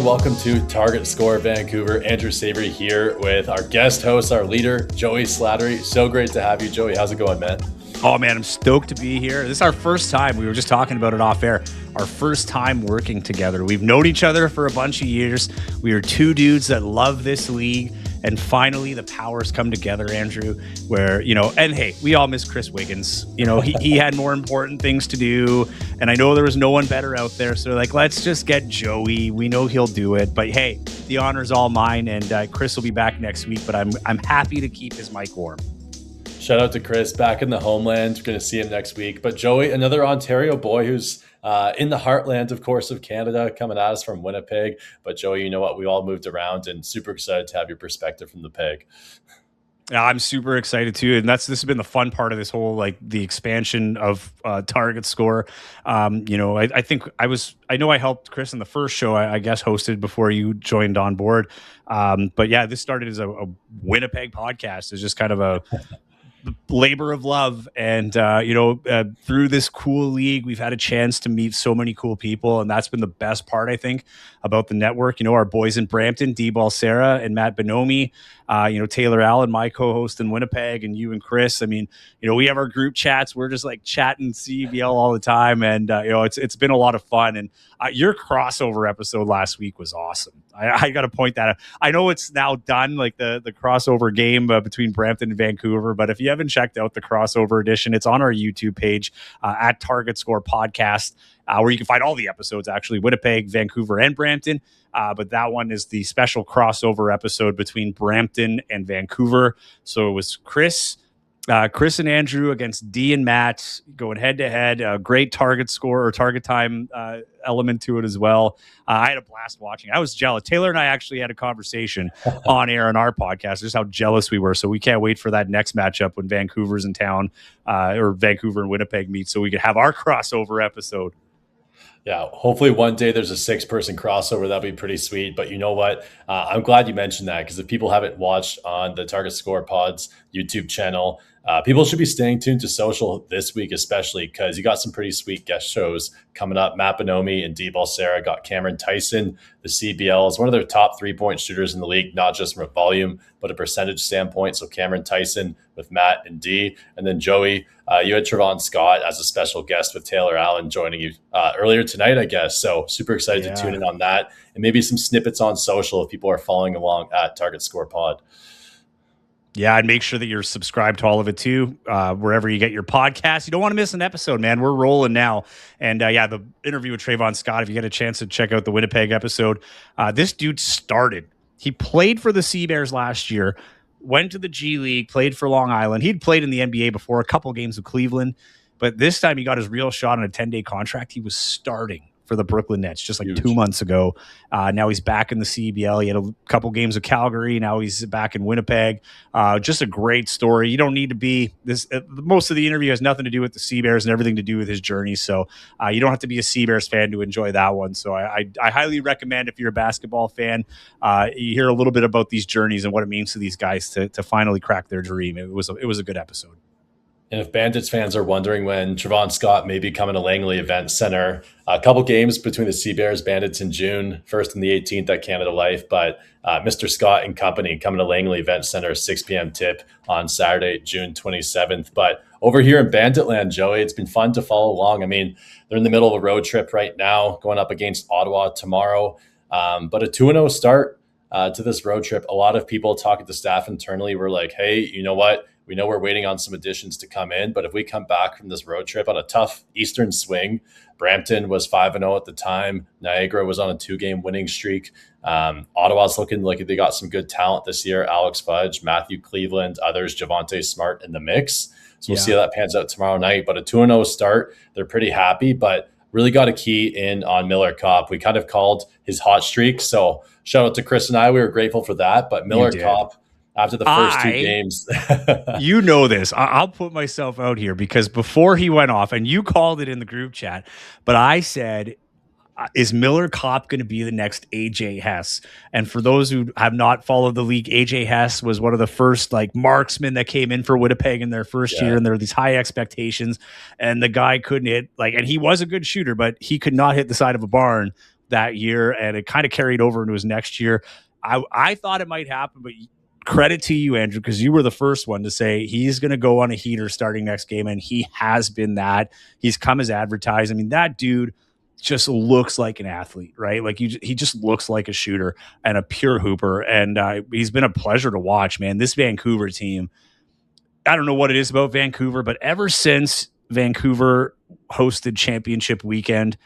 and welcome to Target Score Vancouver. Andrew Savory here with our guest host, our leader, Joey Slattery. So great to have you, Joey. How's it going, man? Oh, man, I'm stoked to be here. This is our first time. We were just talking about it off air. Our first time working together. We've known each other for a bunch of years. We are two dudes that love this league. And finally, the powers come together, Andrew, where, and hey, we all miss Chris Wiggins. He had more important things to do. And I know there was no one better out there. So, let's just get Joey. We know he'll do it. But hey, the honor's all mine. And Chris will be back next week. But I'm happy to keep his mic warm. Shout out to Chris back in the homeland. We're going to see him next week. But Joey, another Ontario boy who's in the heartland, of course, of Canada, coming at us from Winnipeg. But Joey, you know what? We all moved around and super excited to have your perspective from the Peg. Yeah, I'm super excited too, and this has been the fun part of this whole the expansion of Target Score. I think I know I helped Chris in the first show I guess hosted before you joined on board. But yeah, this started as a Winnipeg podcast. It's just kind of a labor of love, and through this cool league we've had a chance to meet so many cool people, and that's been the best part, I think, about the network. Our boys in Brampton, D-Ball Sarah and Matt Bonomi, Taylor Allen, my co-host in Winnipeg, and you and Chris. I mean, we have our group chats. We're just chatting CEBL all the time, and it's been a lot of fun. And your crossover episode last week was awesome. I got to point that out. I know it's now done, the crossover game between Brampton and Vancouver, but if you haven't checked out the crossover edition, it's on our YouTube page at Target Score Podcast, where you can find all the episodes, actually, Winnipeg, Vancouver, and Brampton. But that one is the special crossover episode between Brampton and Vancouver. So it was Chris and Andrew against D and Matt going head to head. A great target score or target time element to it as well. I had a blast watching. I was jealous. Taylor and I actually had a conversation on air on our podcast, just how jealous we were. So we can't wait for that next matchup when Vancouver's in town, or Vancouver and Winnipeg meet, so we could have our crossover episode. Yeah, hopefully one day there's a 6-person crossover. That'd be pretty sweet. But you know what? I'm glad you mentioned that, because if people haven't watched on the Target Score Pod's YouTube channel, people should be staying tuned to social this week, especially because you got some pretty sweet guest shows coming up. Matt Bonomi and D-Ball Sarah got Cameron Tyson. The CEBL is one of their top 3-point shooters in the league, not just from a volume, but a percentage standpoint. So Cameron Tyson with Matt and D. And then Joey, you had Trevon Scott as a special guest with Taylor Allen joining you earlier tonight, I guess. So super excited to tune in on that. And maybe some snippets on social if people are following along at Target Score Pod. Yeah, and make sure that you're subscribed to all of it too, wherever you get your podcasts. You don't want to miss an episode, man. We're rolling now. And the interview with Trevon Scott, if you get a chance to check out the Winnipeg episode, this dude started. He played for the Sea Bears last year, went to the G League, played for Long Island. He'd played in the NBA before, a couple games with Cleveland, but this time he got his real shot on a 10-day contract. He was starting for the Brooklyn Nets just Huge. 2 months ago. Now he's back in the CEBL. He had a couple games with Calgary. Now he's back in Winnipeg. Just a great story. You don't need to be this. Most of the interview has nothing to do with the Sea Bears and everything to do with his journey. So you don't have to be a Sea Bears fan to enjoy that one. So I highly recommend, if you're a basketball fan, you hear a little bit about these journeys and what it means to these guys to finally crack their dream. It was a good episode. And if Bandits fans are wondering when Trevon Scott may be coming to Langley Event Center, a couple games between the Sea Bears Bandits in June, 1st and the 18th at Canada Life. But Mr. Scott and company coming to Langley Event Center, 6 p.m. tip on Saturday, June 27th. But over here in Banditland, Joey, it's been fun to follow along. I mean, they're in the middle of a road trip right now, going up against Ottawa tomorrow. But a 2-0 start to this road trip. A lot of people talking to staff internally were like, hey, you know what? We know we're waiting on some additions to come in, but if we come back from this road trip on a tough Eastern swing, Brampton was 5-0 at the time. Niagara was on a 2-game winning streak. Ottawa's looking like they got some good talent this year. Alex Fudge, Matthew Cleveland, others, Javonte Smart in the mix. So we'll see how that pans out tomorrow night. But a 2-0 start, they're pretty happy, but really got a key in on Miller Kopp. We kind of called his hot streak. So shout out to Chris and I. We were grateful for that. But Miller Kopp, after the first 2 games. You know this. I'll put myself out here, because before he went off, and you called it in the group chat, but I said, is Miller Kopp going to be the next AJ Hess? And for those who have not followed the league, AJ Hess was one of the first marksmen that came in for Winnipeg in their first year, and there were these high expectations, and the guy couldn't hit, and he was a good shooter, but he could not hit the side of a barn. that year, and it kind of carried over into his next year. I thought it might happen, but credit to you, Andrew, because you were the first one to say he's going to go on a heater starting next game, and he has been that. He's come as advertised. I mean, that dude just looks like an athlete, right? Like he just looks like a shooter and a pure hooper, and he's been a pleasure to watch, man. This Vancouver team, I don't know what it is about Vancouver, but ever since Vancouver hosted championship weekend,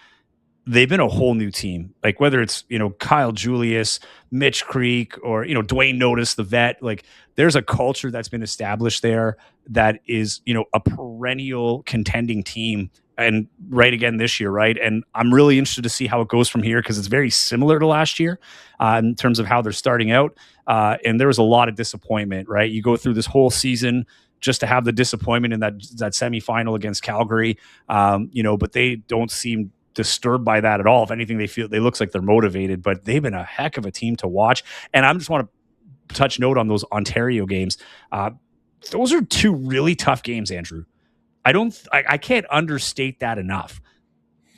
they've been a whole new team. Like whether it's, Kyle Julius, Mitch Creek, or, Dwayne Notice, the vet, like there's a culture that's been established there that is, a perennial contending team. And right again this year, right? And I'm really interested to see how it goes from here because it's very similar to last year in terms of how they're starting out. And there was a lot of disappointment, right? You go through this whole season just to have the disappointment in that semifinal against Calgary, but they don't seem disturbed by that at all. If anything, they looks like they're motivated, but they've been a heck of a team to watch. And I just want to touch note on those Ontario games. Those are two really tough games, Andrew. I can't understate that enough.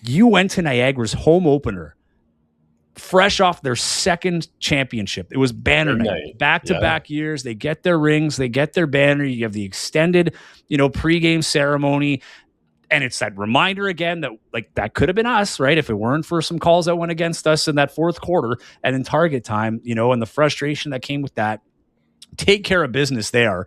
You went to Niagara's home opener, fresh off their second championship. It was banner night, back-to-back years. They get their rings, they get their banner. You have the extended, pregame ceremony. And it's that reminder again that like that could have been us, right? If it weren't for some calls that went against us in that fourth quarter and in Target time, and the frustration that came with that. Take care of business there.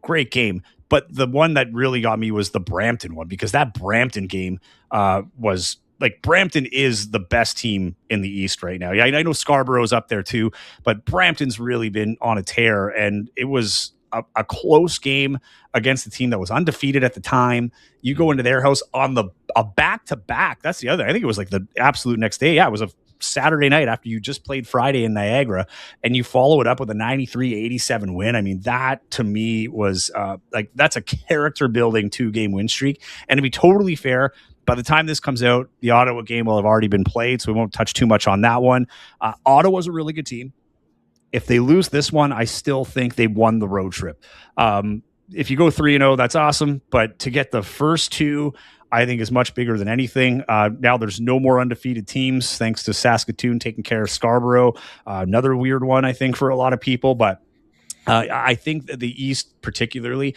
Great game. But the one that really got me was the Brampton one, because that Brampton game was like Brampton is the best team in the East right now. Yeah, I know Scarborough's up there too, but Brampton's really been on a tear, and it was a close game against a team that was undefeated at the time. You go into their house on a back-to-back. That's the other. I think it was like the absolute next day. Yeah, it was a Saturday night after you just played Friday in Niagara, and you follow it up with a 93-87 win. I mean, that to me was that's a character-building 2-game win streak. And to be totally fair, by the time this comes out, the Ottawa game will have already been played, so we won't touch too much on that one. Ottawa's a really good team. If they lose this one, I still think they won the road trip. If you go 3-0, that's awesome. But to get the first two, I think is much bigger than anything. Now there's no more undefeated teams, thanks to Saskatoon taking care of Scarborough. Another weird one, I think, for a lot of people. But I think that the East particularly,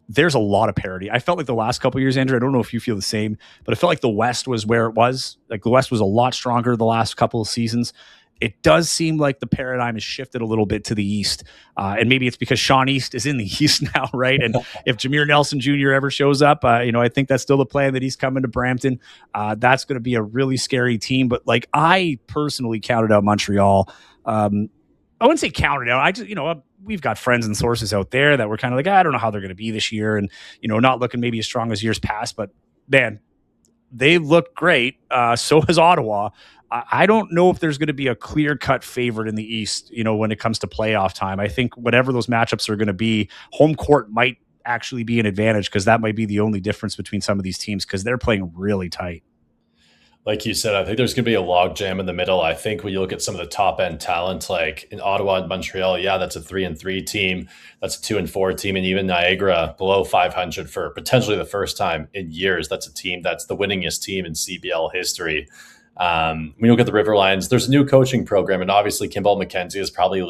there's a lot of parity. I felt like the last couple of years, Andrew, I don't know if you feel the same, but I felt like the West was where it was. Like the West was a lot stronger the last couple of seasons. It does seem like the paradigm has shifted a little bit to the East. And maybe it's because Sean East is in the East now, right? And if Jameer Nelson Jr. ever shows up, I think that's still the plan that he's coming to Brampton. That's going to be a really scary team. But like I personally counted out Montreal. I wouldn't say counted out. I just, we've got friends and sources out there that were kind of like, I don't know how they're going to be this year. And, not looking maybe as strong as years past. But man, they look great. So has Ottawa. I don't know if there's going to be a clear-cut favorite in the East, when it comes to playoff time. I think whatever those matchups are going to be, home court might actually be an advantage because that might be the only difference between some of these teams because they're playing really tight. Like you said, I think there's going to be a logjam in the middle. I think when you look at some of the top-end talent, like in Ottawa and Montreal, yeah, that's a 3-3 team. That's a 2-4 team. And even Niagara below 500 for potentially the first time in years. That's a team that's the winningest team in CBL history. When you look at the River Lions, there's a new coaching program, and obviously Kimball McKenzie is probably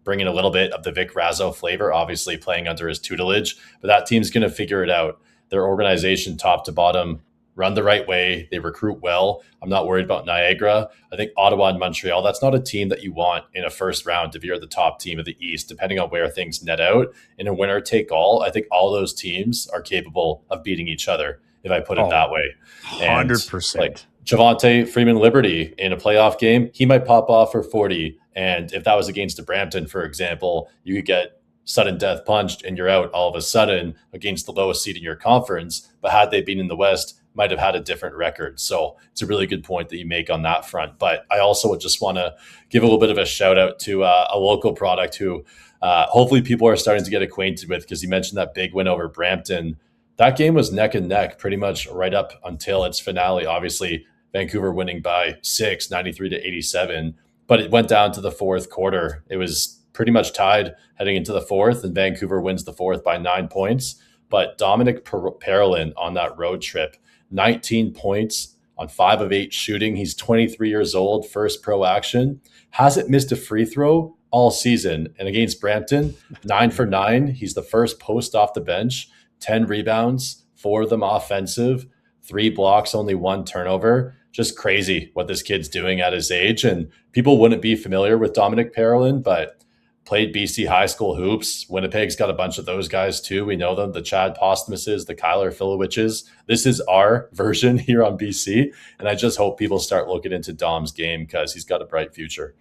bringing a little bit of the Vic Razzo flavor, obviously playing under his tutelage, but that team's going to figure it out. Their organization, top to bottom, run the right way. They recruit well. I'm not worried about Niagara. I think Ottawa and Montreal, that's not a team that you want in a first round if you're the top team of the East, depending on where things net out. In a winner take all, I think all those teams are capable of beating each other, if I put it that way. 100%. Like Javante Freeman-Liberty in a playoff game, he might pop off for 40. And if that was against a Brampton, for example, you could get sudden death punched and you're out all of a sudden against the lowest seed in your conference. But had they been in the West, might have had a different record. So it's a really good point that you make on that front. But I also would just want to give a little bit of a shout out to a local product who hopefully people are starting to get acquainted with, because you mentioned that big win over Brampton. That game was neck and neck pretty much right up until its finale. Obviously, Vancouver winning by 6, 93-87, but it went down to the fourth quarter. It was pretty much tied heading into the fourth, and Vancouver wins the fourth by 9 points. But Dominic Parolin on that road trip, 19 points on 5 of 8 shooting. He's 23 years old, first pro action. Hasn't missed a free throw all season. And against Brampton, 9 for 9. He's the first post off the bench, 10 rebounds, 4 of them offensive, 3 blocks, only 1 turnover. Just crazy what this kid's doing at his age. And people wouldn't be familiar with Dominic Parolin, but played BC high school hoops. Winnipeg's got a bunch of those guys too. We know them, the Chad Posthumuses, the Kyler Filowiches. This is our version here on BC. And I just hope people start looking into Dom's game because he's got a bright future.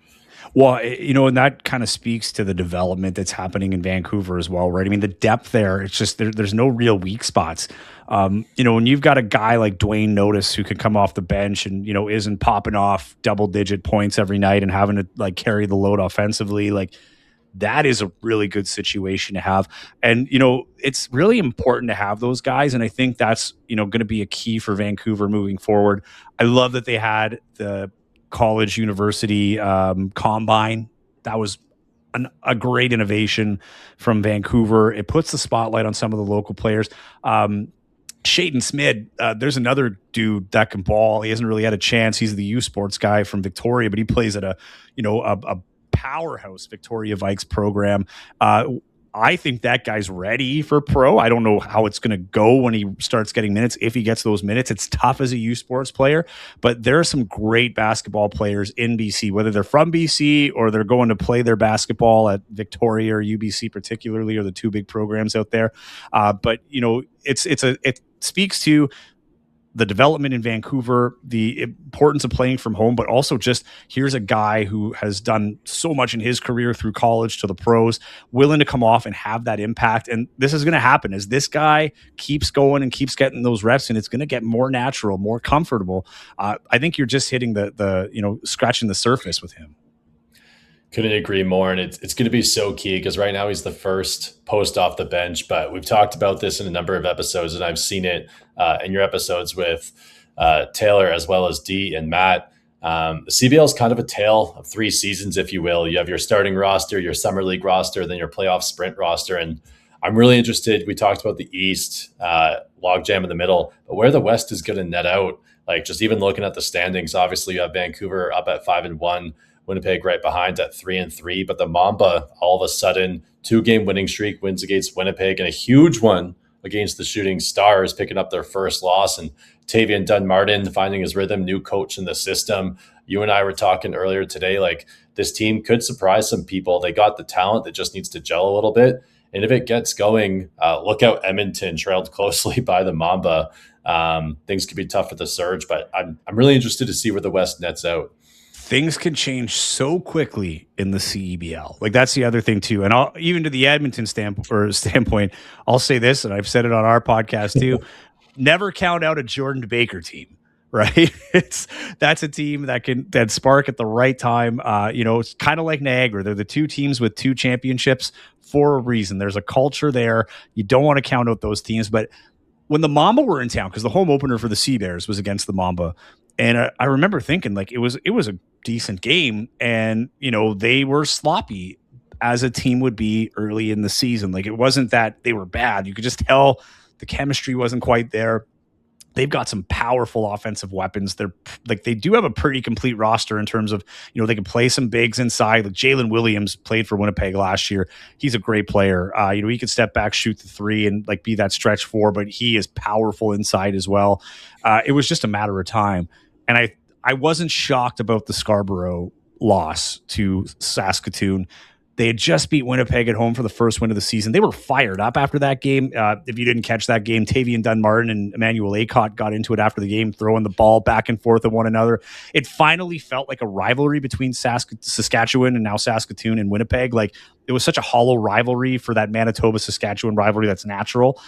Well, and that kind of speaks to the development that's happening in Vancouver as well, right? I mean, the depth there, it's just there's no real weak spots. When you've got a guy like Dwayne Notice who can come off the bench and, isn't popping off double-digit points every night and having to, like, carry the load offensively, like, that is a really good situation to have. And, it's really important to have those guys. And I think that's, going to be a key for Vancouver moving forward. I love that they had the college university combine. That was a great innovation from Vancouver. It puts the spotlight on some of the local players. Shaden Smid, there's another dude that can ball. He hasn't really had a chance. He's the U Sports guy from Victoria, but he plays at a powerhouse Victoria Vikes program. I think that guy's ready for pro. I don't know how it's going to go when he starts getting minutes. If he gets those minutes, it's tough as a U Sports player, but there are some great basketball players in BC, whether they're from BC or they're going to play their basketball at Victoria or UBC particularly, or the 2 big programs out there. But it speaks to the development in Vancouver, the importance of playing from home, but also just here's a guy who has done so much in his career through college to the pros, willing to come off and have that impact. And this is going to happen as this guy keeps going and keeps getting those reps, and it's going to get more natural, more comfortable. I think you're just hitting the scratching the surface with him. Couldn't agree more. And it's going to be so key because right now he's the first post off the bench, but we've talked about this in a number of episodes, and I've seen it in your episodes with Taylor as well as D and Matt. The CBL is kind of a tale of 3 seasons, if you will. You have your starting roster, your summer league roster, then your playoff sprint roster. And I'm really interested. We talked about the East, logjam in the middle, but where the West is going to net out, like just even looking at the standings, obviously you have Vancouver up at 5-1, Winnipeg right behind at 3-3, but the Mamba all of a sudden 2-game winning streak, wins against Winnipeg and a huge one against the Shooting Stars, picking up their first loss, and Tavian Dunn-Martin finding his rhythm, new coach in the system. You and I were talking earlier today, like this team could surprise some people. They got the talent that just needs to gel a little bit. And if it gets going, look out Edmonton, trailed closely by the Mamba. Things could be tough for the Surge, but I'm really interested to see where the West nets out. Things can change so quickly in the CEBL. Like that's the other thing too. And even to the Edmonton standpoint, I'll say this, and I've said it on our podcast too, never count out a Jordan Baker team, right? That's a team that spark at the right time. It's kind of like Niagara. They're the 2 teams with 2 championships for a reason. There's a culture there. You don't want to count out those teams. But when the Mamba were in town, because the home opener for the Sea Bears was against the Mamba, and I remember thinking like it was a decent game, and they were sloppy as a team would be early in the season. Like it wasn't that they were bad. You could just tell the chemistry wasn't quite there. They've got some powerful offensive weapons. They do have a pretty complete roster in terms of, they can play some bigs inside. Like Jalen Williams played for Winnipeg last year. He's a great player. He could step back, shoot the 3 and like be that stretch 4, but he is powerful inside as well. It was just a matter of time. And I wasn't shocked about the Scarborough loss to Saskatoon. They had just beat Winnipeg at home for the first win of the season. They were fired up after that game. If you didn't catch that game, Tavian Dunn-Martin and Emmanuel Acott got into it after the game, throwing the ball back and forth at one another. It finally felt like a rivalry between Saskatchewan and now Saskatoon and Winnipeg. Like it was such a hollow rivalry for that Manitoba-Saskatchewan rivalry that's natural.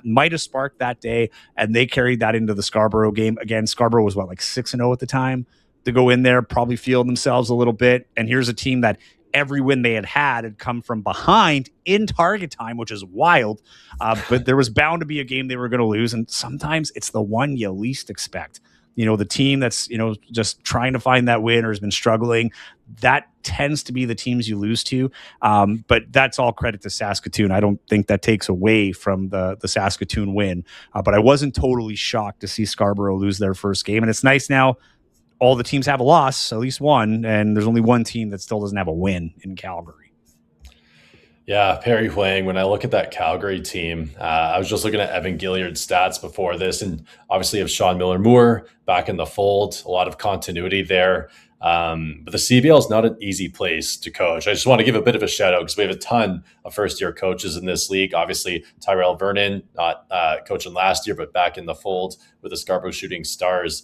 Might have sparked that day, and they carried that into the Scarborough game. Again, Scarborough was 6-0 at the time. To go in there, probably feel themselves a little bit. And here's a team that every win they had come from behind in target time, which is wild. But there was bound to be a game they were going to lose. And sometimes it's the one you least expect. the team that's, just trying to find that win or has been struggling, that tends to be the teams you lose to. But that's all credit to Saskatoon. I don't think that takes away from the Saskatoon win. But I wasn't totally shocked to see Scarborough lose their first game. And it's nice now all the teams have a loss, at least one, and there's only one team that still doesn't have a win in Calgary. Yeah, Perry Huang, when I look at that Calgary team, I was just looking at Evan Gilliard's stats before this, and obviously you have Sean Miller-Moore back in the fold, a lot of continuity there. But the CBL is not an easy place to coach. I just want to give a bit of a shout out because we have a ton of first-year coaches in this league. Obviously, Tyrell Vernon, not coaching last year, but back in the fold with the Scarborough Shooting Stars.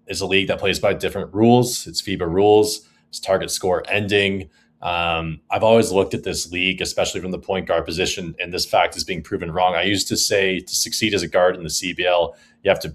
Is a league that plays by different rules. It's FIBA rules. It's target score ending. I've always looked at this league, especially from the point guard position, and this fact is being proven wrong. I used to say to succeed as a guard in the CBL, you have to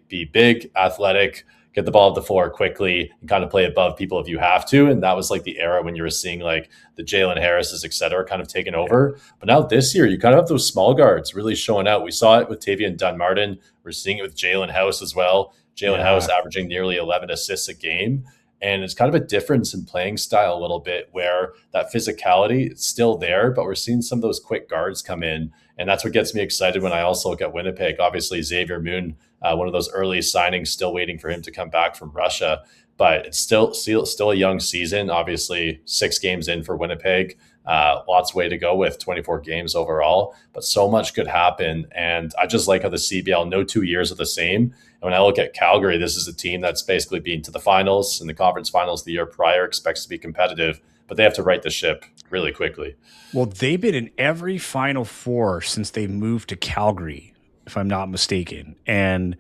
be big, athletic, get the ball at the floor quickly, and kind of play above people if you have to. And that was like the era when you were seeing like the Jalen Harrises, et cetera, kind of taken over. But now this year, you kind of have those small guards really showing out. We saw it with Tavian Dunmartin. We're seeing it with Jalen House as well. Jalen House averaging nearly 11 assists a game. And it's kind of a difference in playing style a little bit where that physicality is still there, but we're seeing some of those quick guards come in. And that's what gets me excited when I also look at Winnipeg. Obviously, Xavier Moon, one of those early signings, still waiting for him to come back from Russia. But it's still a young season. Obviously, 6 games in for Winnipeg. Lots of way to go with 24 games overall, but so much could happen. And I just like how the CBL, no 2 years are the same. And when I look at Calgary, this is a team that's basically been to the finals and the conference finals the year prior, expects to be competitive, but they have to right the ship really quickly. Well, they've been in every Final Four since they moved to Calgary, if I'm not mistaken. And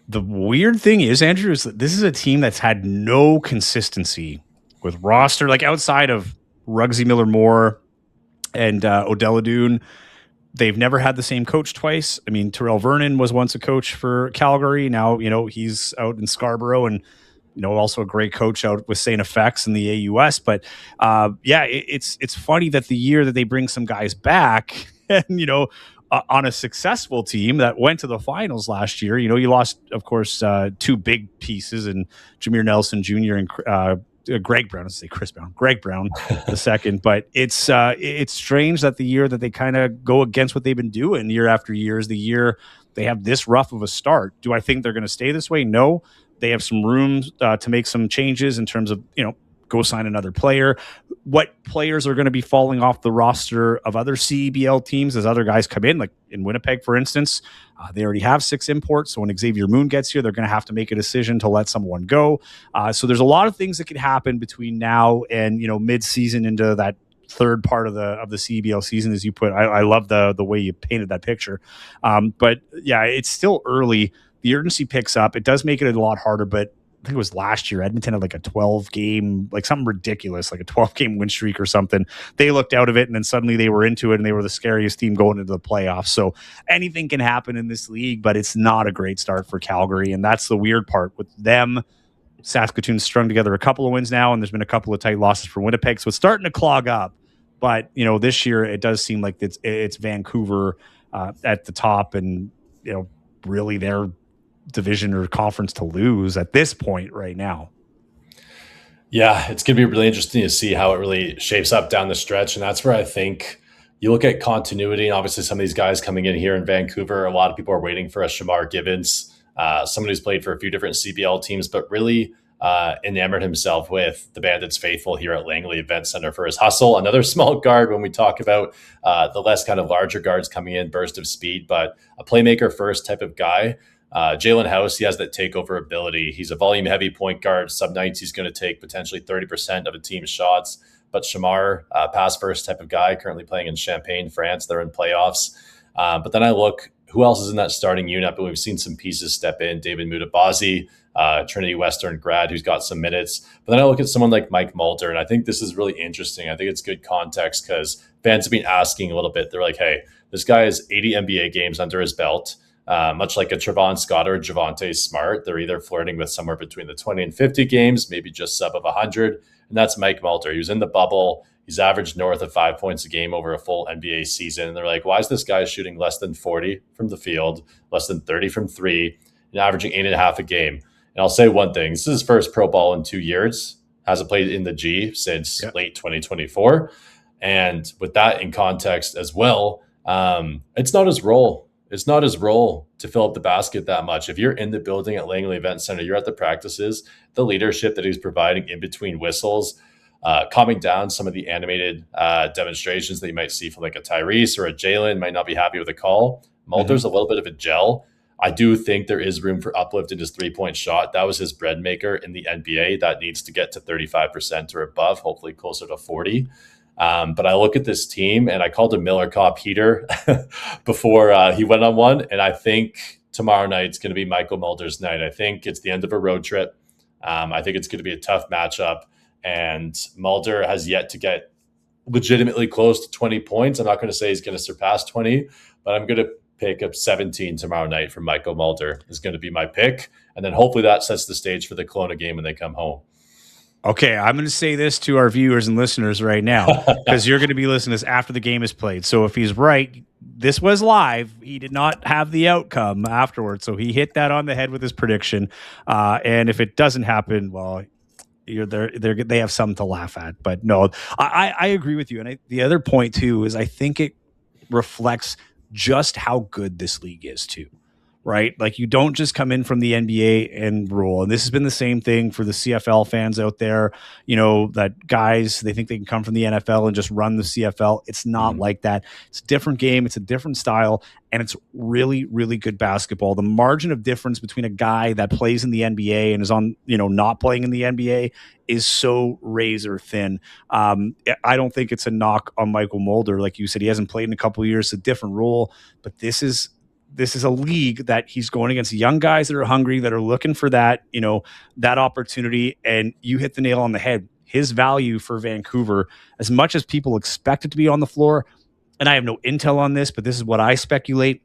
the weird thing is, Andrew, is that this is a team that's had no consistency with roster, like outside of Ruggsy Miller-Moore and Odell Adoon. They've never had the same coach twice. I mean, Tyrell Vernon was once a coach for Calgary. Now, he's out in Scarborough and, also a great coach out with St. FX in the AUS. But it's funny that the year that they bring some guys back and, on a successful team that went to the finals last year, you lost, of course, 2 big pieces in Jameer Nelson Jr. and Greg Brown. I say Chris Brown, Greg Brown, the second. But it's strange that the year that they kind of go against what they've been doing year after year is the year they have this rough of a start. Do I think they're going to stay this way? No. They have some room to make some changes in terms of, go sign another player. What players are going to be falling off the roster of other CEBL teams as other guys come in, like in Winnipeg, for instance? They already have 6 imports. So when Xavier Moon gets here, they're going to have to make a decision to let someone go. So there's a lot of things that could happen between now and, mid-season into that third part of the CEBL season, as you put. I love the way you painted that picture. But yeah, it's still early. The urgency picks up. It does make it a lot harder, but I think it was last year, Edmonton had like a 12-game, like something ridiculous, like a 12-game win streak or something. They looked out of it, and then suddenly they were into it, and they were the scariest team going into the playoffs. So anything can happen in this league, but it's not a great start for Calgary, and that's the weird part with them. Saskatoon's strung together a couple of wins now, and there's been a couple of tight losses for Winnipeg, so it's starting to clog up. But, this year it does seem like it's Vancouver at the top, and, really their division or conference to lose at this point right now. Yeah, it's going to be really interesting to see how it really shapes up down the stretch. And that's where I think you look at continuity. And obviously some of these guys coming in here in Vancouver, a lot of people are waiting for a Shamar Gibbons, someone who's played for a few different CBL teams, but really enamored himself with the Bandits faithful here at Langley Event Center for his hustle. Another small guard when we talk about the less kind of larger guards coming in, burst of speed, but a playmaker first type of guy. Jalen House, he has that takeover ability. He's a volume-heavy point guard. Some nights he's going to take potentially 30% of a team's shots. But Shamar, pass-first type of guy, currently playing in Champaign, France. They're in playoffs. But then I look, who else is in that starting unit? But we've seen some pieces step in. David Mutabazi, Trinity Western grad, who's got some minutes. But then I look at someone like Mike Mulder, and I think this is really interesting. I think it's good context because fans have been asking a little bit. They're like, hey, this guy has 80 NBA games under his belt. Much like a Trevon Scott or Javonte Smart, they're either flirting with somewhere between the 20 and 50 games, maybe just sub of 100. And that's Mike Mulder. He was in the bubble. He's averaged north of 5 points a game over a full NBA season. And they're like, why is this guy shooting less than 40 from the field, less than 30 from 3? and averaging 8.5 a game. And I'll say one thing: this is his first pro ball in 2 years. Hasn't played in the G since late 2024. And with that in context as well, it's not his role. It's not his role to fill up the basket that much. If you're in the building at Langley Event Center, you're at the practices, the leadership that he's providing in between whistles, calming down some of the animated demonstrations that you might see from like a Tyrese or a Jalen might not be happy with a call. Mulder's a little bit of a gel. I do think there is room for uplift in his three-point shot. That was his bread maker in the NBA. That needs to get to 35% or above, hopefully closer to 40. But I look at this team, and I called him Miller Cop Heater before he went on one. And I think tomorrow night's going to be Michael Mulder's night. I think it's the end of a road trip. I think it's going to be a tough matchup. And Mulder has yet to get legitimately close to 20 points. I'm not going to say he's going to surpass 20, but I'm going to pick up 17 tomorrow night from Michael Mulder is going to be my pick. And then hopefully that sets the stage for the Kelowna game when they come home. Okay, I'm going to say this to our viewers and listeners right now, because you're going to be listening to this after the game is played. So if he's right, this was live. He did not have the outcome afterwards. So he hit that on the head with his prediction. And if it doesn't happen, well, they have something to laugh at. But no, I agree with you. And the other point, too, is I think it reflects just how good this league is, too. Right? Like, you don't just come in from the NBA and rule. And this has been the same thing for the CFL fans out there, that guys, they think they can come from the NFL and just run the CFL. It's not like that. It's a different game. It's a different style. And it's really, really good basketball. The margin of difference between a guy that plays in the NBA and is on, not playing in the NBA is so razor thin. I don't think it's a knock on Michael Mulder. Like you said, he hasn't played in a couple of years. It's a different role, but this is a league that he's going against young guys that are hungry, that are looking for that, that opportunity. And you hit the nail on the head. His value for Vancouver, as much as people expect it to be on the floor, and I have no intel on this, but this is what I speculate,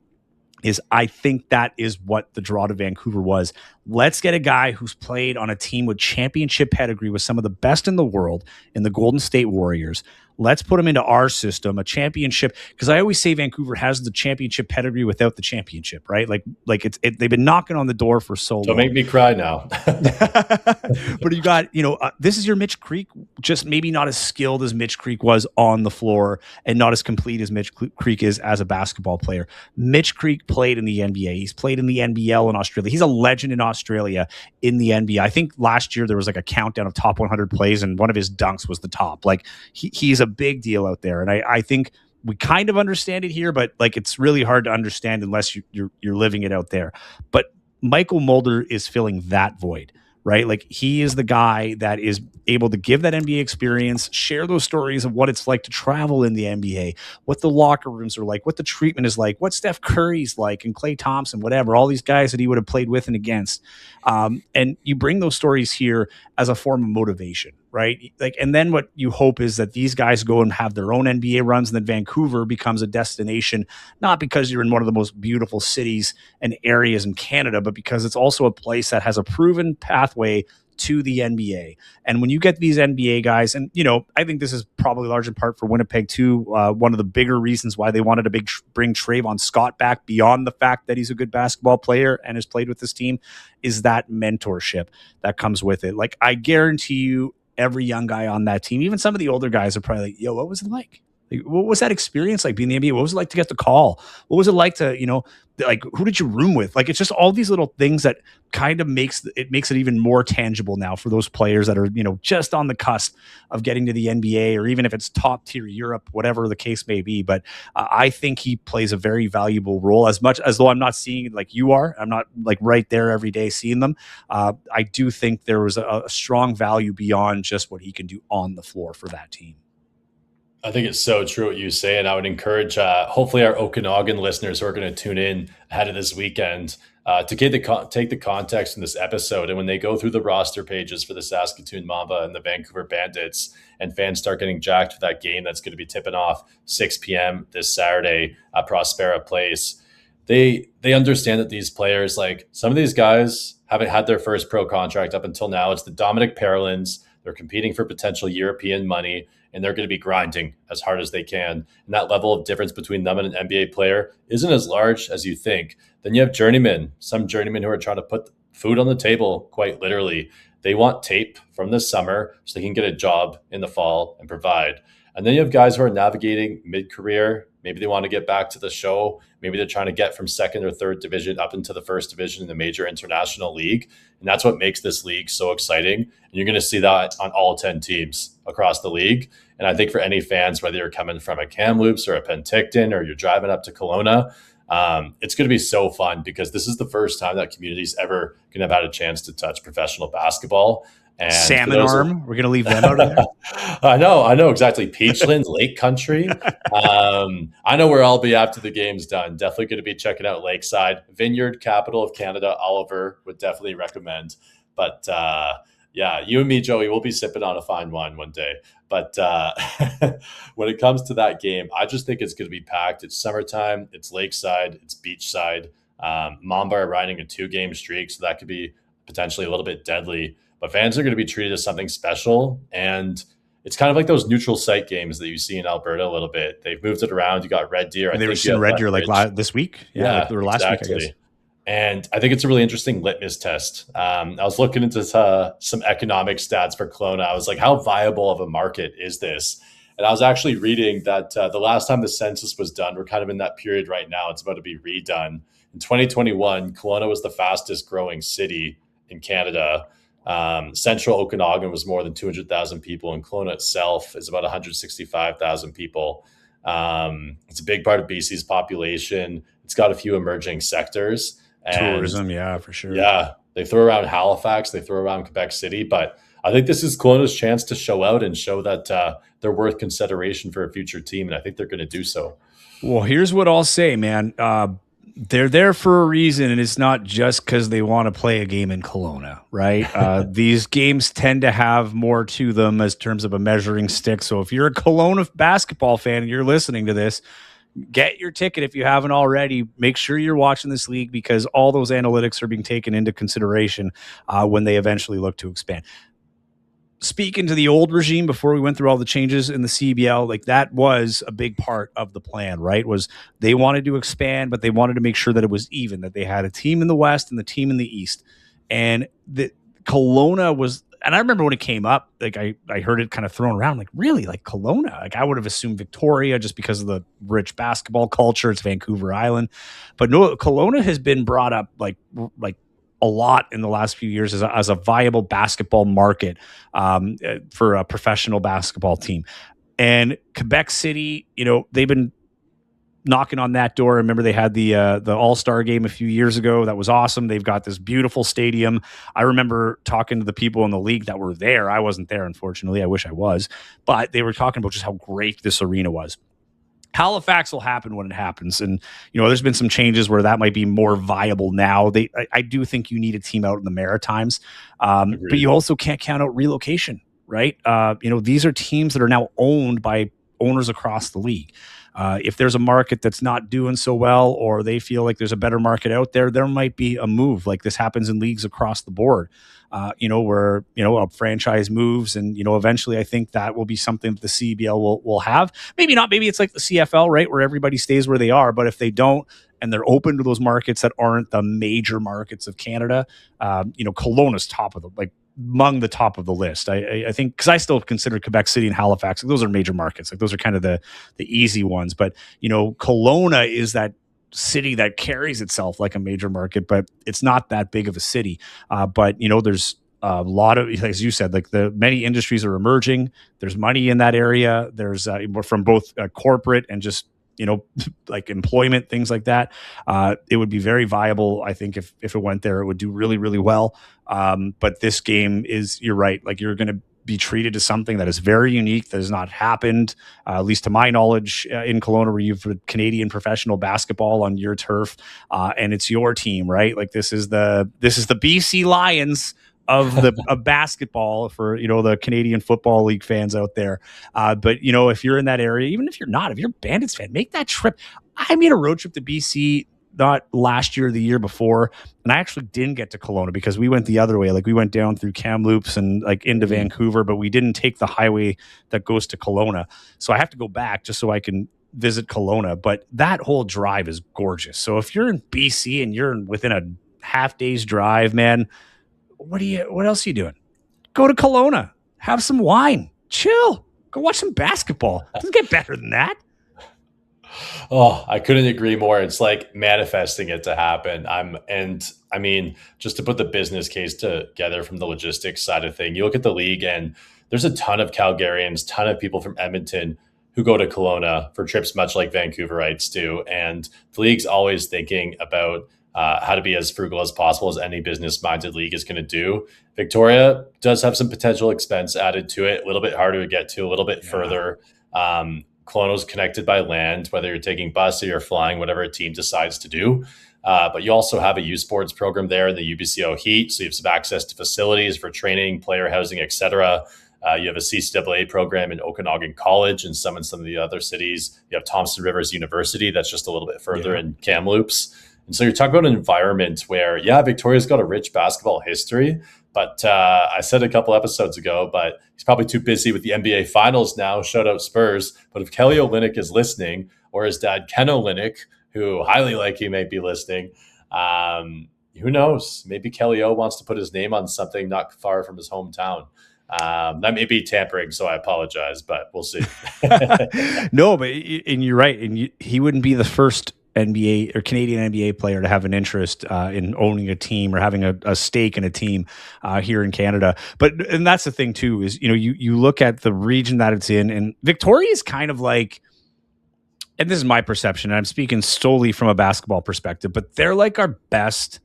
is I think that is what the draw to Vancouver was. Let's get a guy who's played on a team with championship pedigree with some of the best in the world in the Golden State Warriors. Let's put him into our system, a championship, because I always say Vancouver has the championship pedigree without the championship, right? Like they've been knocking on the door for so long. Don't make me cry now. But you got, this is your Mitch Creek, just maybe not as skilled as Mitch Creek was on the floor and not as complete as Mitch Creek is as a basketball player. Mitch Creek played in the NBA. He's played in the NBL in Australia. He's a legend in Australia in the NBA. I think last year there was like a countdown of top 100 plays, and one of his dunks was the top. Like he's a big deal out there. And I think we kind of understand it here, but like it's really hard to understand unless you're living it out there. But Michael Mulder is filling that void, right? Like, he is the guy that is able to give that NBA experience, share those stories of what it's like to travel in the NBA, what the locker rooms are like, what the treatment is like, what Steph Curry's like, and Klay Thompson, whatever, all these guys that he would have played with and against. And you bring those stories here as a form of motivation, right? Like, and then what you hope is that these guys go and have their own NBA runs, and then Vancouver becomes a destination, not because you're in one of the most beautiful cities and areas in Canada, but because it's also a place that has a proven pathway to the NBA. And when you get these NBA guys, and I think this is probably large in part for Winnipeg too. One of the bigger reasons why they wanted to bring Trayvon Scott back, beyond the fact that he's a good basketball player and has played with this team, is that mentorship that comes with it. Like, I guarantee you, every young guy on that team, even some of the older guys, are probably like, yo, what was it like? What was that experience like being in the NBA? What was it like to get the call? What was it like to, like, who did you room with? Like, it's just all these little things that kind of makes it even more tangible now for those players that are, just on the cusp of getting to the NBA, or even if it's top tier Europe, whatever the case may be. But I think he plays a very valuable role, as much as though I'm not seeing it like you are. I'm not like right there every day seeing them. I do think there was a strong value beyond just what he can do on the floor for that team. I think it's so true what you say, and I would encourage hopefully our Okanagan listeners who are going to tune in ahead of this weekend to take the context in this episode, and when they go through the roster pages for the Saskatoon Mamba and the Vancouver Bandits, and fans start getting jacked for that game that's going to be tipping off 6 p.m. this Saturday at Prospera Place, they understand that these players, like some of these guys, haven't had their first pro contract up until now. It's the Dominic Parolins, They're competing for potential European money, and they're going to be grinding as hard as they can. And that level of difference between them and an NBA player isn't as large as you think. Then you have some journeymen who are trying to put food on the table, quite literally. They want tape from this summer so they can get a job in the fall and provide. And then you have guys who are navigating mid-career. Maybe they want to get back to the show. Maybe they're trying to get from second or third division up into the first division in the major international league. And that's what makes this league so exciting. And you're going to see that on all 10 teams across the league. And I think for any fans, whether you're coming from a Kamloops or a Penticton or you're driving up to Kelowna, it's going to be so fun because this is the first time that community's ever going to have had a chance to touch professional basketball. And Salmon Arm, we're going to leave them out of there. I know exactly. Peachlands, Lake Country. I know where I'll be after the game's done. Definitely going to be checking out Lakeside. Vineyard, capital of Canada. Oliver would definitely recommend. But yeah, you and me, Joey, we'll be sipping on a fine wine one day. But when it comes to that game, I just think it's going to be packed. It's summertime. It's Lakeside. It's beachside. Mamba are riding a 2-game streak, so that could be potentially a little bit deadly. But fans are going to be treated as something special. And it's kind of like those neutral site games that you see in Alberta a little bit. They've moved it around. You got Red Deer. And they were seeing Red Deer like this week. Yeah, like last exactly. week, I guess. And I think it's a really interesting litmus test. I was looking into some economic stats for Kelowna. I was like, how viable of a market is this? And I was actually reading that the last time the census was done, we're kind of in that period right now. It's about to be redone. In 2021, Kelowna was the fastest growing city in Canada. Central Okanagan was more than 200,000 people, and Kelowna itself is about 165,000 people. It's a big part of BC's population. It's got a few emerging sectors. And tourism, yeah, for sure. Yeah, they throw around Halifax, they throw around Quebec City, but I think this is Kelowna's chance to show out and show that they're worth consideration for a future team, and I think they're going to do so. Well, here's what I'll say, man. They're there for a reason, and it's not just because they want to play a game in Kelowna, right? These games tend to have more to them as terms of a measuring stick. So if you're a Kelowna basketball fan and you're listening to this, get your ticket if you haven't already. Make sure you're watching this league because all those analytics are being taken into consideration when they eventually look to expand. Speaking to the old regime before we went through all the changes in the CEBL, like that was a big part of the plan, right? Was they wanted to expand, but they wanted to make sure that it was even, that they had a team in the West and the team in the East. And the Kelowna was, and I remember when it came up, like I heard it kind of thrown around, like really, like Kelowna, like I would have assumed Victoria just because of the rich basketball culture. It's Vancouver Island, but no, Kelowna has been brought up like a lot in the last few years as a viable basketball market for a professional basketball team. And Quebec City, you know, they've been knocking on that door. I remember they had the All-Star game a few years ago. That was awesome. They've got this beautiful stadium. I remember talking to the people in the league that were there. I wasn't there, unfortunately. I wish I was. But they were talking about just how great this arena was. Halifax will happen when it happens. And, you know, there's been some changes where that might be more viable now. I do think you need a team out in the Maritimes, but you also can't count out relocation, right? You know, these are teams that are now owned by owners across the league. If there's a market that's not doing so well, or they feel like there's a better market out there, there might be a move. Like this happens in leagues across the board, you know, where, you know, a franchise moves and, you know, eventually I think that will be something that the CEBL will have. Maybe not, maybe it's like the CFL, right? Where everybody stays where they are, but if they don't, and they're open to those markets that aren't the major markets of Canada, you know, Kelowna's top of the, like, among the top of the list. I think, because I still consider Quebec City and Halifax, like, those are major markets. Like those are kind of the easy ones. But, you know, Kelowna is that city that carries itself like a major market, but it's not that big of a city. But, you know, there's a lot of, as you said, like the many industries are emerging. There's money in that area. There's from both corporate and just, you know, like employment, things like that. It would be very viable. I think if it went there, it would do really, really well. But this game is, you're right. Like you're going to be treated as something that is very unique, that has not happened, at least to my knowledge, in Kelowna, where you've Canadian professional basketball on your turf, and it's your team, right? Like this is the BC Lions of basketball for, you know, the Canadian Football League fans out there. But, you know, if you're in that area, even if you're not, if you're a Bandits fan, make that trip. I made a road trip to BC not last year, the year before, and I actually didn't get to Kelowna because we went the other way. Like we went down through Kamloops and like into Vancouver, but we didn't take the highway that goes to Kelowna. So I have to go back just so I can visit Kelowna. But that whole drive is gorgeous. So if you're in BC and you're within a half day's drive, man, what else are you doing? Go to Kelowna, have some wine, chill, go watch some basketball. Doesn't get better than that. Oh, I couldn't agree more. It's like manifesting it to happen. Just to put the business case together from the logistics side of thing, you look at the league and there's a ton of Calgarians, ton of people from Edmonton who go to Kelowna for trips, much like Vancouverites do. And the league's always thinking about how to be as frugal as possible, as any business-minded league is going to do. Victoria does have some potential expense added to it, a little bit harder to get to, a little bit further. Kelowna's connected by land, whether you're taking bus or you're flying, whatever a team decides to do. But you also have a U Sports program there in the UBCO Heat, so you have some access to facilities for training, player housing, etc. You have a CEBL program in Okanagan College and some of the other cities. You have Thompson Rivers University, that's just a little bit further in Kamloops. And so you're talking about an environment where, Victoria's got a rich basketball history, but I said a couple episodes ago, but he's probably too busy with the NBA Finals now. Shout out Spurs. But if Kelly Olynyk is listening, or his dad, Ken Olynyk, who highly likely may be listening, who knows? Maybe Kelly O wants to put his name on something not far from his hometown. That may be tampering, so I apologize, but we'll see. No, but and you're right. And he wouldn't be the first NBA or Canadian NBA player to have an interest in owning a team or having a stake in a team here in Canada. And that's the thing too, is, you look at the region that it's in, and Victoria is kind of like, and this is my perception, and I'm speaking solely from a basketball perspective, but they're like our best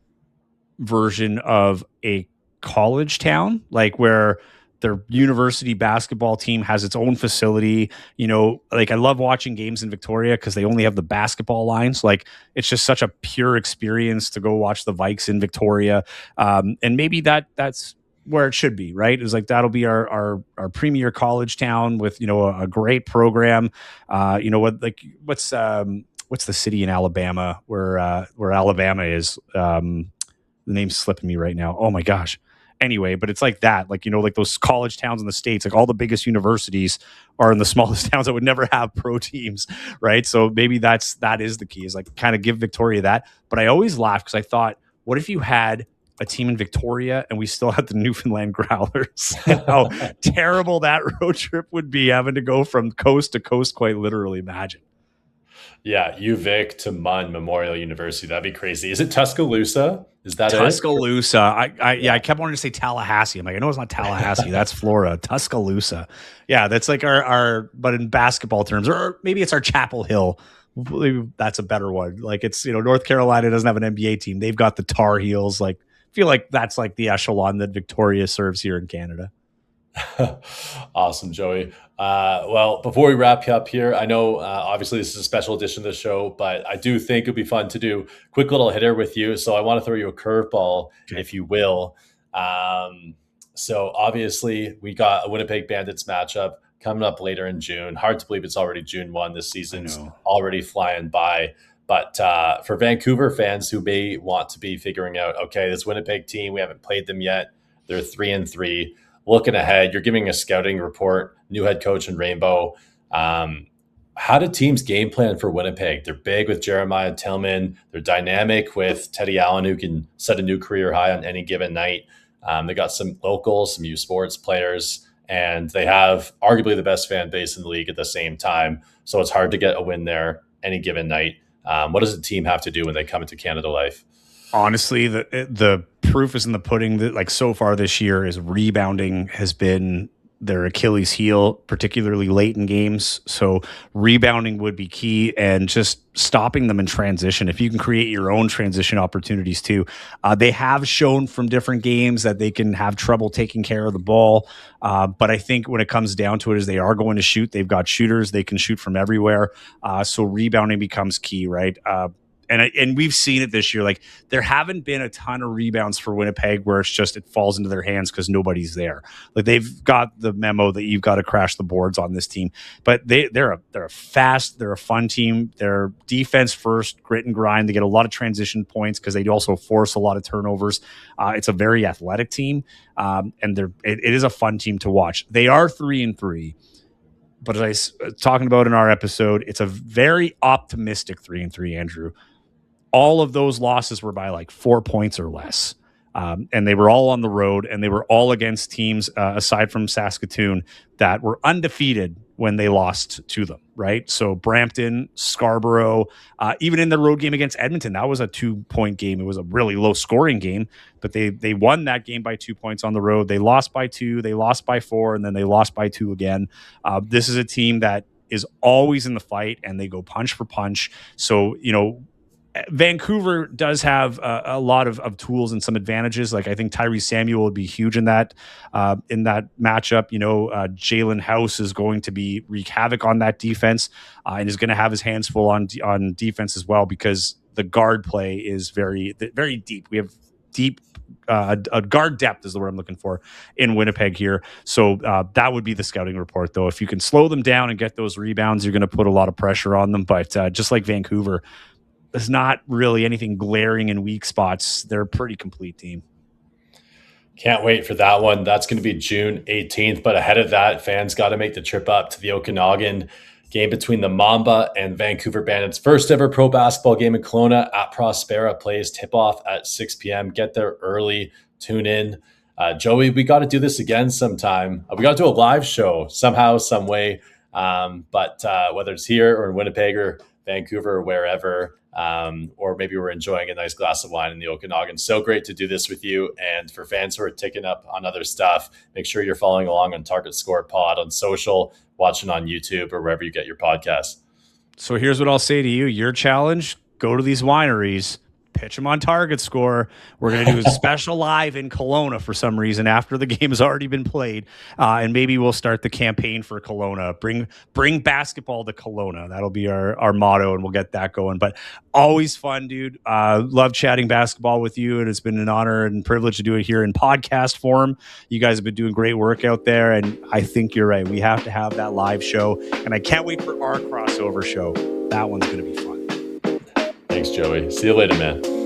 version of a college town, like where their university basketball team has its own facility. Like I love watching games in Victoria because they only have the basketball lines. Like it's just such a pure experience to go watch the Vikes in Victoria. And maybe that's where it should be, right? It's like, that'll be our premier college town with, a great program. What's the city in Alabama where Alabama is? The name's slipping me right now. Oh my gosh. Anyway, but it's like that, like those college towns in the States, like all the biggest universities are in the smallest towns that would never have pro teams, right? So maybe that is the key, is like kind of give Victoria that. But I always laugh because I thought, what if you had a team in Victoria and we still had the Newfoundland Growlers? How terrible that road trip would be, having to go from coast to coast, quite literally. Imagine. Yeah, UVic to MUN Memorial University. That'd be crazy. Is it Tuscaloosa? Is that Tuscaloosa? I kept wanting to say Tallahassee. I'm like, I know it's not Tallahassee. That's Florida. Tuscaloosa. Yeah, that's like our but in basketball terms, or maybe it's our Chapel Hill. That's a better one. Like it's, North Carolina doesn't have an NBA team. They've got the Tar Heels. Like, I feel like that's like the echelon that Victoria serves here in Canada. Awesome, Joey. Well, before we wrap up here, I know obviously this is a special edition of the show, but I do think it'd be fun to do a quick little hitter with you. So I want to throw you a curveball, if you will. So obviously we got a Winnipeg Bandits matchup coming up later in June. Hard to believe it's already June 1. This season's already flying by. But for Vancouver fans who may want to be figuring out, okay, this Winnipeg team, we haven't played them yet. They're 3-3. Looking ahead, you're giving a scouting report, new head coach in Rainbow. How do teams game plan for Winnipeg? They're big with Jeremiah Tillman. They're dynamic with Teddy Allen, who can set a new career high on any given night. They got some locals, some U Sports players, and they have arguably the best fan base in the league at the same time. So it's hard to get a win there any given night. What does the team have to do when they come into Canada Life? Honestly, the proof is in the pudding. That, like, so far this year, is rebounding has been their Achilles heel, particularly late in games. So rebounding would be key, and just stopping them in transition. If you can create your own transition opportunities too. They have shown from different games that they can have trouble taking care of the ball. But I think when it comes down to it, is they are going to shoot. They've got shooters. They can shoot from everywhere. So rebounding becomes key, right? And we've seen it this year. Like, there haven't been a ton of rebounds for Winnipeg where it's just, it falls into their hands because nobody's there. Like, they've got the memo that you've got to crash the boards on this team. But they're a fast, they're a fun team. They're defense first, grit and grind. They get a lot of transition points because they also force a lot of turnovers. It's a very athletic team, and it is a fun team to watch. They are 3-3. But as I was talking about in our episode, it's a very optimistic 3-3, Andrew. All of those losses were by like 4 points or less. And they were all on the road, and they were all against teams, aside from Saskatoon, that were undefeated when they lost to them, right? So Brampton, Scarborough, even in the road game against Edmonton, that was a 2-point game. It was a really low-scoring game, but they won that game by 2 points on the road. They lost by 2, they lost by 4, and then they lost by 2 again. This is a team that is always in the fight, and they go punch for punch. So, Vancouver does have a lot of tools and some advantages. Like, I think Tyrese Samuel would be huge in that matchup. Jalen House is going to wreak havoc on that defense, and is going to have his hands full on defense as well, because the guard play is very, very deep. We have deep a guard depth is the word I'm looking for in Winnipeg here. So that would be the scouting report, though. If you can slow them down and get those rebounds, you're going to put a lot of pressure on them. But just like Vancouver, there's not really anything glaring in weak spots. They're a pretty complete team. Can't wait for that one. That's going to be June 18th. But ahead of that, fans got to make the trip up to the Okanagan. Game between the Mamba and Vancouver Bandits. First ever pro basketball game in Kelowna at Prospera Place. Tip-off at 6 p.m. Get there early. Tune in. Joey, we got to do this again sometime. We got to do a live show somehow, some way. But whether it's here or in Winnipeg or Vancouver or wherever, or maybe we're enjoying a nice glass of wine in the Okanagan. So great to do this with you. And for fans who are ticking up on other stuff, make sure you're following along on Target Score Pod on social, watching on YouTube or wherever you get your podcasts. So here's what I'll say to you. Your challenge, go to these wineries, pitch them on Target Score. We're going to do a special live in Kelowna for some reason after the game has already been played. And maybe we'll start the campaign for Kelowna. Bring basketball to Kelowna. That'll be our motto, and we'll get that going. But always fun, dude. Love chatting basketball with you, and it's been an honor and privilege to do it here in podcast form. You guys have been doing great work out there, and I think you're right. We have to have that live show, and I can't wait for our crossover show. That one's going to be fun. Thanks, Joey. See you later, man.